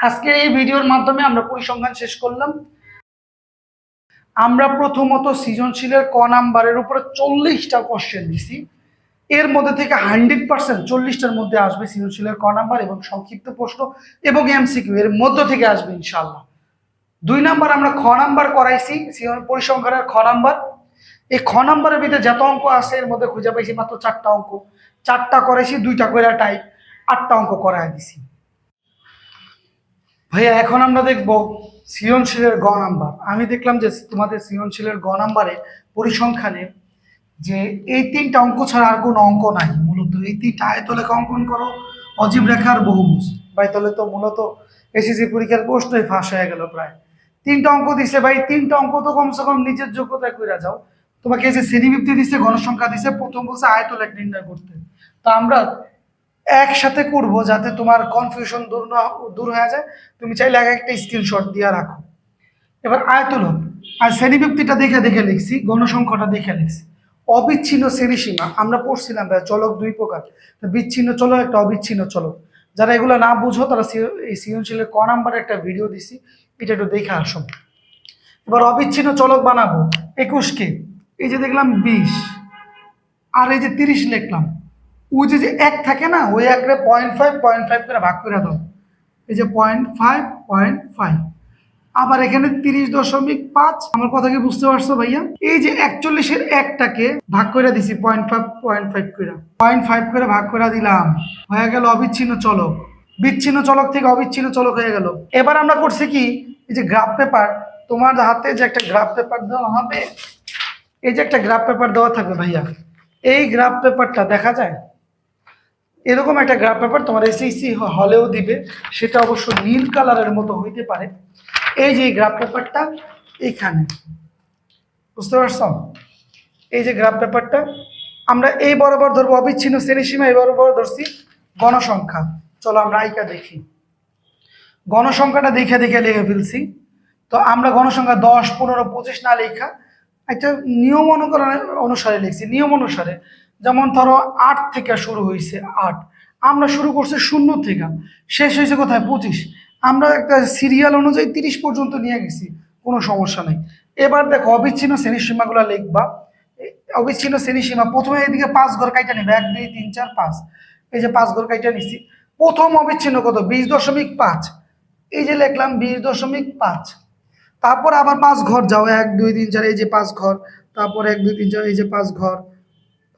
আজকের এই ভিডিওর মাধ্যমে আমরা পরিসংখ্যান শেষ করলাম। আমরা প্রথমত সৃজনশীলের ক নাম্বারের উপরে 40টা কোশ্চেন দিছি। এর মধ্যে থেকে 100% 40টার মধ্যে আসবে সৃজনশীলের ক নাম্বার এবং সংক্ষিপ্ত প্রশ্ন এবং এমসিকিউ এর মধ্য থেকে আসবে ইনশাআল্লাহ। 2 নাম্বার আমরা খ নাম্বার করাইছি, পরিসংখ্যানের খ নাম্বার। এই খ নাম্বারের ভিতরে যত অঙ্ক আছে এর মধ্যে খুঁজে পাইছি মাত্র 4টা অঙ্ক। 4টা করাইছি, 2টা করে টাইপ, 8টা অঙ্ক করাই দিছি। ভাইয়া এখন আমরা দেখব সৃজনশীলের গ নাম্বার। আমি দেখলাম যে তোমাদের সৃজনশীলের গ নাম্বারে পরিসংখ্যানে যে এই 3টা অঙ্ক ছাড়া আর কোনো অঙ্ক নাই। মূলত এই 3টা আয়তলেখা অঙ্কন করো, অজীব রেখার বহুভুজ। ভাই তাহলে তো মূলত এসএসসি পরীক্ষার প্রশ্নই ফাঁস হয়ে গেল প্রায়। 3টা অঙ্ক দিছে ভাই, 3টা অঙ্ক তো কমসে কম নিজের যোগ্যতায় করে যাও। তোমাকে এই যে শ্রেণীবৃত্তি দিছে, গণসংখ্যা দিছে, প্রথম বলছে আয়তলেখ নির্ণয় করতে। তো আমরা একসাথে করব যাতে তোমার কনফিউশন দূর হয়ে যায়। তুমি চাইলে আগে একটা স্ক্রিনশট দিয়ে রাখো। এবার আয়তলক আর শ্রেণীবৃত্তিটা দেখে দেখে লিখছি, গণসংখ্যাটা দেখে লিখছি। অবিচ্ছিন্ন শ্রেণীসীমা আমরা পড়ছিলাম ভাই, চলক 2 প্রকার। বিচ্ছিন্ন চলক একটা, অবিচ্ছিন্ন চলক। যারা এগুলো না বুঝো তারা এই সৃজনশীলের ক নাম্বারে একটা ভিডিও দিছি, এটা একটু দেখে আসো। এবার অবিচ্ছিন্ন চলক বানাবো 21কে, এই যে দেখলাম 20 আর এই যে 30 লিখলাম। ওই যে 1 থাকে না, ওই 1 0.5 করে ভাগ করে দাও। এই যে 0.5 আবার এখানে 30.5। আমার কথা কি বুঝতে পারছো ভাইয়া? এই যে 41-এর 1টাকে ভাগ করে দিছি 0.5 করে, 0.5 করে ভাগ করে দিলাম, হয়ে গেল অবিচ্ছিন্ন চলক। বিচ্ছিন্ন চলক থেকে অবিচ্ছিন্ন চলক হয়ে গেল। এবার আমরা করছি কি, এই যে গ্রাফ পেপার, তোমার হাতে যে একটা গ্রাফ পেপার দেওয়া হবে, এই যে একটা গ্রাফ পেপার দেওয়া থাকবে ভাইয়া, এই গ্রাফ পেপারটা দেখা যায় এরকম একটা গ্রাফ পেপার তোমার এসএসসি হলেও দিবে, সেটা অবশ্য নীল কালারের মতো হইতে পারে। এই যে গ্রাফ পেপারটা এইখানে, বুঝতে পারছো? এই যে গ্রাফ পেপারটা আমরা এই বরাবর ধরবো অবিচ্ছিন্ন শ্রেণীসীমা, এই বরাবর ধরছি গণসংখ্যা। চলো আমরা আইকা দেখি। গণসংখ্যাটা দেখে দেখে লিখে ফেলছি। তো আমরা গণসংখ্যা 10, 15, 25 না লেখা একটা নিয়ম অনুসারে লিখছি। নিয়ম অনুসারে যেমন ধরো 8 থেকে শুরু হয়েছে, 8 আমরা শুরু করছি 0 থেকে, শেষ হয়েছে কোথায় 25। আমরা একটা সিরিয়াল অনুযায়ী 30 পর্যন্ত নিয়ে গেছি, কোনো সমস্যা নেই। এবার দেখো অবিচ্ছিন্ন শ্রেণীসীমাগুলো লিখবা। অবিচ্ছিন্ন শ্রেণীসীমা প্রথমে এদিকে 5 ঘর কাইটা নিবে, 1 2 3 4 5। এই যে 5 ঘর কাইটা নিছি। প্রথম অবিচ্ছিন্ন কত 20.5, এই যে লিখলাম 20.5। তারপর আবার 5 ঘর যাও, 1 2 3 4, এই যে 5 ঘর। তারপর 1 2 3 4, এই যে 5 ঘর,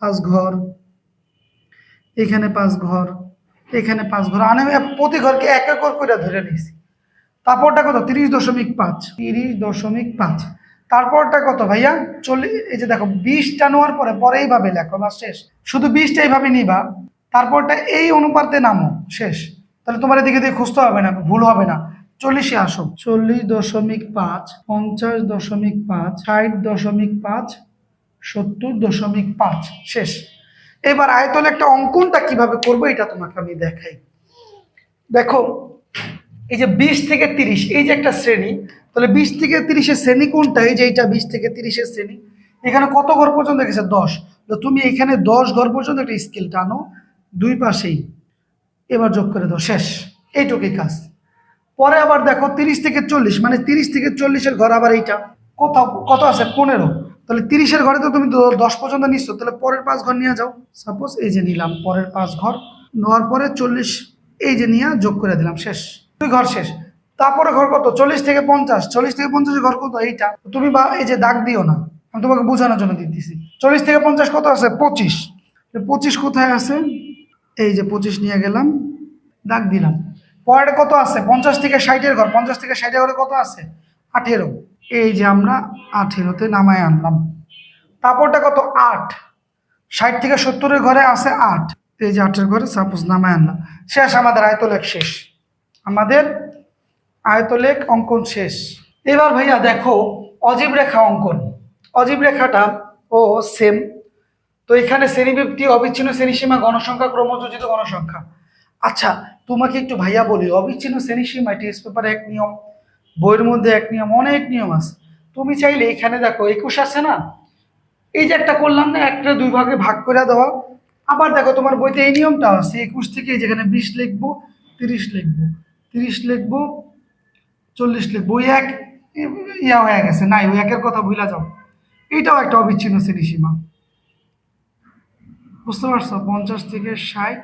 5 ঘর, এখানে 5 ঘর, এখানে 5 ঘর। আমি প্রতি ঘরকে 1 1 করে ধরে নিয়েছি। তারপরটা কত 30.5, 30.5। তারপরটা কত ভাইয়া 40। এই যে দেখো 20টা নেওয়ার পরে পরে এইভাবে লেখো, বা শেষ। শুধু 20টা এইভাবে নিবা, তারপরটা এই অনুপাতে নামো, শেষ। তাহলে তোমার এদিকে দিয়ে খুঁজতে হবে না, ভুল হবে না। 40-এ আসো, 40.5, 50.5, 60.5, 70.5, শেষ। এবার আয়তলে একটা অঙ্কনটা কিভাবে করবো এটা তোমাকে আমি দেখাই। দেখো এই যে 20 থেকে 30, এই যে একটা শ্রেণী, তাহলে 20 থেকে 30-এর শ্রেণী কোনটা? এই যে এইটা 20 থেকে 30-এর শ্রেণী। এখানে কত ঘর পর্যন্ত গেছে 10, তো তুমি এখানে 10 ঘর পর্যন্ত একটা স্কেল টানো দুই পাশেই, এবার যোগ করে দাও, শেষ। এইটুকুই কাজ। পরে আবার দেখো 30 থেকে 40, মানে 30 থেকে 40-এর ঘর আবার এইটা কত কত আছে 15। তাহলে 30-এর ঘরে তো তুমি 10 পর্যন্ত নিচ্ছ, তাহলে পরের 5 ঘর নিয়ে যাও। সাপোজ এই যে নিলাম পরের 5 ঘর, নেওয়ার পরে 40 এই যে নিয়ে যোগ করে দিলাম, শেষ। 2 ঘর শেষ। তারপরে ঘর কত 40 থেকে 50, 40 থেকে 50-এর ঘর কত এইটা। তুমি বা এই যে দাগ দিও না, আমি তোমাকে বোঝানোর জন্য দিতেছি। 40 থেকে 50 কত আছে 25, 25 কোথায় আছে? এই যে 25 নিয়ে গেলাম, দাগ দিলাম। পরে কত আছে 50 থেকে 60-এর ঘর, 50 থেকে 60-এর ঘরে কত আছে 18। এই যে আমরা 18-তে নামায় আনলাম। তারপরটা কত 8, 60 থেকে 70-এর ঘরে আছে 8, এই যে 8-এর ঘরে সাপোজ নামায় আনলাম, শেষ। আমাদের আয়তলেখ শেষ, আমাদের আয়তলেখ অঙ্কন শেষ। এবার ভাইয়া দেখো অজীব রেখা অঙ্কন। অজীব রেখাটা ও সেম। তো এখানে শ্রেণীবৃত্তি, অবিচ্ছিন্ন শ্রেণীসীমা, গণসংখ্যা, ক্রমযোজিত গণসংখ্যা। আচ্ছা তোমাকে একটু ভাইয়া বলি, অবিচ্ছিন্ন শ্রেণীসীমা টেস্ট পেপারে এক নিয়ম, বইয়ের মধ্যে এক নিয়ম, অনেক নিয়ম আছে। তুমি চাইলে এখানে দেখো 21 আছে না, এই যে একটা করলাম না, একটা 2 ভাগে ভাগ করে দেওয়া। আবার দেখো তোমার বইতে এই নিয়মটা আছে, 21 থেকে যেখানে 20 লিখবো, 30 লিখবো, 30 লিখবো, 40 লিখবো, ওই এক ইয়া হয়ে গেছে, নাই ওই একের কথা ভুলা যাও। এটাও একটা অবিচ্ছিন্ন শ্রেণীসীমা, বুঝতে পারছো? 50 থেকে 60,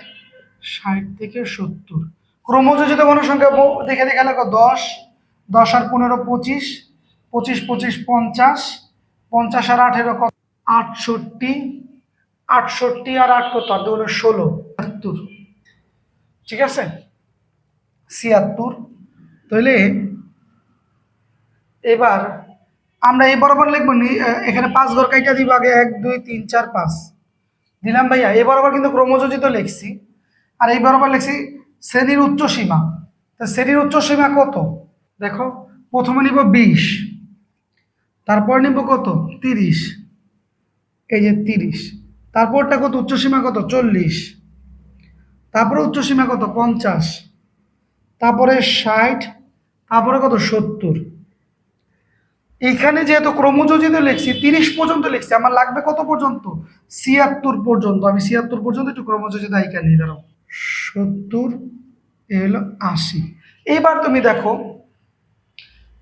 60 থেকে 70। ক্রমযোজিত গণসংখ্যা দেখে দেখে লেখো 10, 10 আর 15 25, 25 25 50, 50 আর 18 কত? 68, 68 আর 8 কত? আর 2 হলো 16, 76। ঠিক আছে, 76। তাহলে এবার আমরা এই বরাবর লিখবো এখানে 5 ঘর কাইটা দিব আগে, 1 2 3 4 5 দিলাম ভাইয়া। এই বরাবর কিন্তু ক্রমযোজিত লিখছি, আর এই বরাবর লিখছি শ্রেণীর উচ্চ সীমা। তা শ্রেণীর উচ্চ সীমা কত দেখো, প্রথমে নিব 20, তারপর নিব কত 30, এই যে 30, তারপরটা কত উচ্চ সীমা কত 40, তারপরে উচ্চ সীমা কত 50, তারপরে 60, তারপরে কত 70। এখানে যেহেতু ক্রমযোজিত লিখছি 30 পর্যন্ত লিখছি, আমার লাগবে কত পর্যন্ত? 76 পর্যন্ত। আমি 76 পর্যন্ত একটু ক্রমযোজিত এখানে নিয়ে দাঁড়াও, 70, এ হলো 80। এবার তুমি দেখো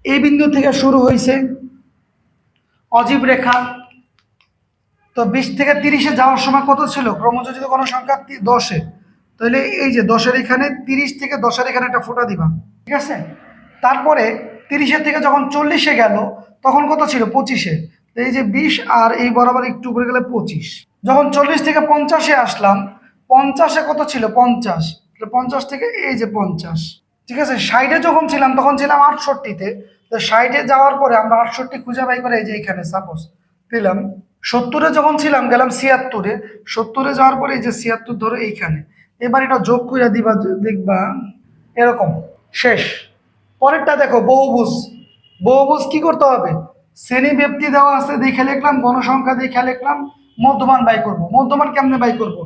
এই বিন্দু থেকে শুরু হয়েছে অজীব রেখা, তো 20 থেকে 30-এ যাওয়ার সময় কত ছিল ক্রমযোজিত গণসংখ্যা? 10-এ। তাহলে এই যে 10-এর এখানে 30 থেকে 10-এর এখানে একটা ফোঁটা দিবা, ঠিক আছে? তারপরে 30-এর থেকে যখন 40-এ গেল তখন কত ছিল 25-এ। এই যে 20 আর এই বরাবর একটু উপরে গেলে 25। যখন 40 থেকে 50-এ আসলাম, 50-এ কত ছিল 50, 50 থেকে এই যে 50, ঠিক আছে? 60-এ যখন ছিলাম তখন ছিলাম 68-তে। তো 60-এ যাওয়ার পরে আমরা 68 খুঁজে বাই করে এই যে এখানে সাপোজ পেলাম। 70-এ যখন ছিলাম গেলাম 76-এ, 70-এ যাওয়ার পরে এই যে 76 ধরো এইখানে। এবার এটা যোগ করে দিবা, দেখবা এরকম শেষ। পরেরটা দেখো বহুভুজ। বহুভুজ কি করতে হবে? শ্রেণী ব্যক্তি দেওয়া আছে দেখে লিখলাম, গণসংখ্যা দেখে লিখলাম, মধ্যমান বাই করব। মধ্যমান কেমনে বাই করব?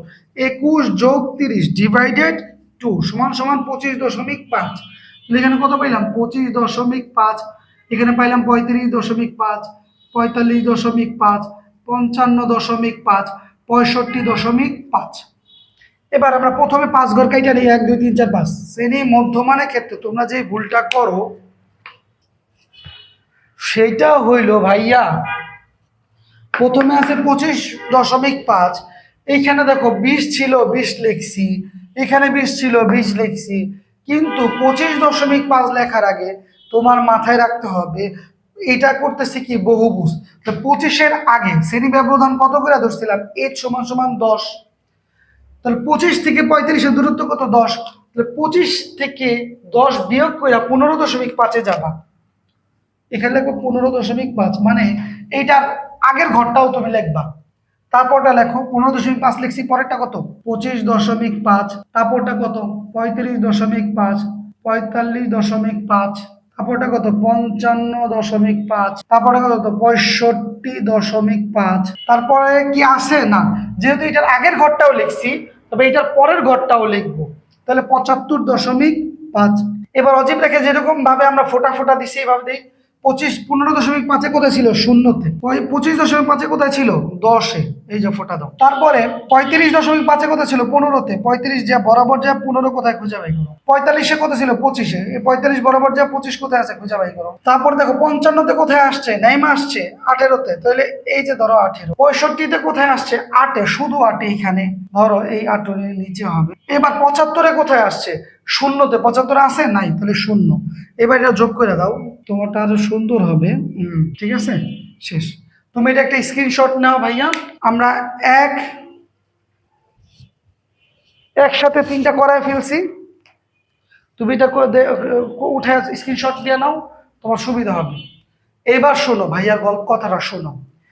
21 যোগ 30 ডিভাইডেড 2 সমান সমান 25.5। এখানে কত পাইলাম 25.5, এখানে পাইলাম 35.5, 45.5, 55.5, 65.5। এবার আমরা প্রথমে 5 ঘর কাইটা নিই, 1 2 3 4 5। শ্রেণী মধ্যমানের ক্ষেত্রে তোমরা যে ভুলটা করো সেটা হইল ভাইয়া, প্রথমে আছে 25.5, এইখানে দেখো 20 ছিল 20 লিখছি, এখানে 20 ছিল 20 লিখছি, কিন্তু 25.5 লেখার আগে তোমার মাথায় রাখতে হবে এটা করতেছি কি বহুভুজ। তো 25-এর আগে শ্রেণী ব্যবধান কত করে ধরছিলাম? h সমান সমান 10। তাহলে 25 থেকে 35-এর দূরত্ব কত 10, তাহলে 25 থেকে 10 বিয়োগ করে 15.5-এ যাবা। এখানে লিখবো 15.5, মানে এইটার আগের ঘরটাও তুমি লিখবা। তারপরটা লেখো 15.5 লিখছি, পরেরটা কত 25.5, তারপরটা কত 35.5, 45.5, তারপরটা কত 55.5, তারপরে কত 65.5। তারপরে কি আছে না, যেহেতু এটার আগের ঘরটাও লিখছি তবে এটার পরের ঘরটাও লিখবো, তাহলে 75.5। এবার অজীব রেখে যেরকম ভাবে আমরা ফোটা ফোটা দিছি এইভাবে দিই। 15.5-এ কোথায় ছিল? শূন্যতে। 25.5-এ কোথায় ছিল? 10-এ, এই যে ফোটা দাও। তারপরে 35.5-এ কোথায় ছিল? 15-তে। 35 যা বরাবর যা 15 কোথায় খুঁজে বাই করো। 45-এ কোথায় ছিল? 25-এ। এই 45 বরাবর যা 25 কোথায় আছে খুঁজে বাই করো। তারপর দেখো 55-তে কোথায় আসছে? নেইমা আসছে 18-তে, তাহলে এই যে ধরো 18। 65-তে কোথায় আসছে? 8-এ, শুধু 8-এ, এখানে ধরো এই 8-এর নিচে হবে। এবার 75-এ কোথায় আসছে? শূন্যতে। 75 আছে? নাই, তাহলে শূন্য। এবার এটা যোগ করে দাও, তোমারটা আরো সুন্দর হবে। ঠিক আছে, শেষ। তুমি এটা একটা স্ক্রিনশট নাও ভাইয়া। আমরা একসাথে 3টা করায় ফেলছি, তুমি এটা উঠে স্ক্রিনশট দিয়ে নাও, তোমার সুবিধা হবে। এবার শোনো ভাইয়ার কথাটা শোনো।